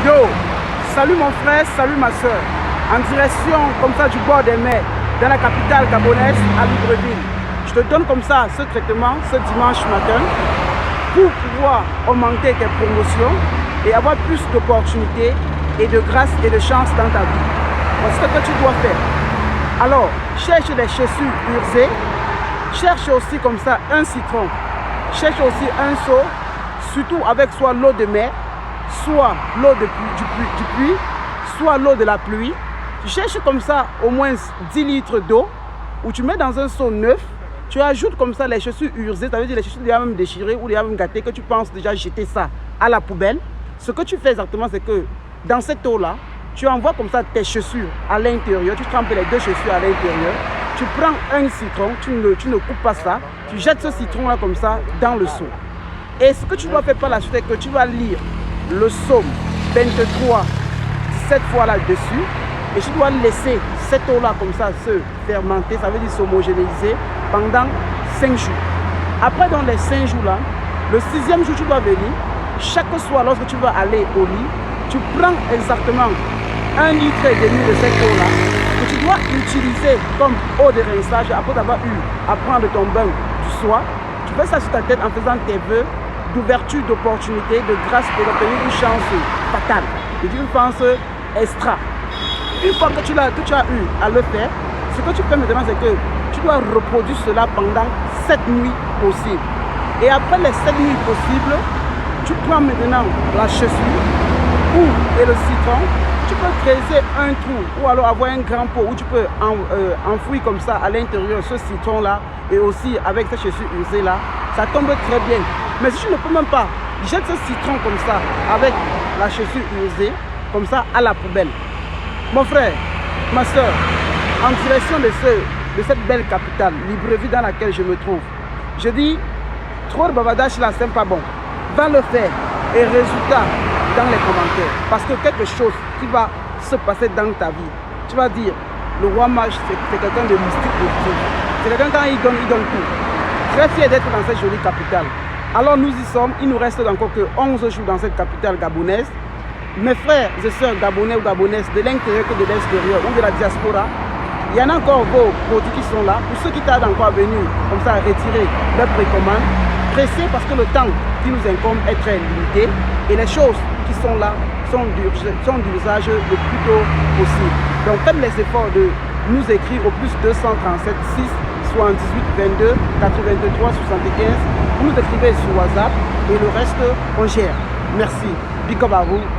Yo, salut mon frère, salut ma soeur. En direction comme ça du bord des mers, dans la capitale gabonaise à Libreville. Je te donne comme ça ce traitement ce dimanche matin pour pouvoir augmenter tes promotions et avoir plus d'opportunités et de grâce et de chance dans ta vie. C'est ce que tu dois faire. Alors, cherche des chaussures usées, cherche aussi comme ça un citron, cherche aussi un seau, surtout avec soit l'eau de mer, soit l'eau du puits, soit l'eau de la pluie. Tu cherches comme ça au moins 10 litres d'eau, où tu mets dans un seau neuf, tu ajoutes comme ça les chaussures usées, ça veut dire les chaussures déjà même déchirées ou déjà même gâtées, que tu penses déjà jeter ça à la poubelle. Ce que tu fais exactement, c'est que dans cette eau-là, tu envoies comme ça tes chaussures à l'intérieur, tu trempes les deux chaussures à l'intérieur, tu prends un citron, tu ne coupes pas ça, tu jettes ce citron-là comme ça dans le seau. Et ce que tu dois faire par la suite, c'est que tu vas lire le psaume 23, 17 fois là-dessus, et tu dois laisser cette eau-là comme ça se fermenter, ça veut dire s'homogénéiser pendant 5 jours. Après, dans les 5 jours-là, le 6e jour, tu dois venir, chaque soir, lorsque tu vas aller au lit, tu prends exactement 1,5 litre de cette eau-là, que tu dois utiliser comme eau de rinçage après avoir eu à prendre ton bain du soir. Tu fais ça sur ta tête en faisant tes vœux d'ouverture, d'opportunité, de grâce pour obtenir une chance fatale, une chance extra. Une fois que tu as eu à le faire, ce que tu fais maintenant, c'est que tu dois reproduire cela pendant 7 nuits possibles. Et après les 7 nuits possibles, tu prends maintenant la chaussure et le citron. Tu peux creuser un trou ou alors avoir un grand pot où tu peux enfouir comme ça à l'intérieur ce citron-là et aussi avec cette chaussure usée-là. Ça tombe très bien. Mais si tu ne peux même pas, jette ce citron comme ça avec la chaussure usée, comme ça à la poubelle. Mon frère, ma soeur, en direction de cette belle capitale, Libreville dans laquelle je me trouve, je dis, trop de bavardage là, c'est pas bon. Va le faire et résultat dans les commentaires. Parce que quelque chose qui va se passer dans ta vie, tu vas dire, le roi mage, c'est quelqu'un de mystique positif. C'est quelqu'un quand il donne tout. Très fier d'être dans cette jolie capitale. Alors nous y sommes, il nous reste encore que 11 jours dans cette capitale gabonaise. Mes frères et sœurs gabonais ou gabonaises de l'intérieur que de l'extérieur ou de la diaspora, il y en a encore vos produits qui sont là. Pour ceux qui tardent encore à venir comme ça à retirer leur précommande, pressez parce que le temps qui nous incombe est très limité et les choses qui sont là sont d'usage le plus tôt possible. Donc faites les efforts de nous écrire au plus 237 6 78 22 83 75. Vous nous écrivez sur WhatsApp et le reste on gère. Merci. Big up à vous.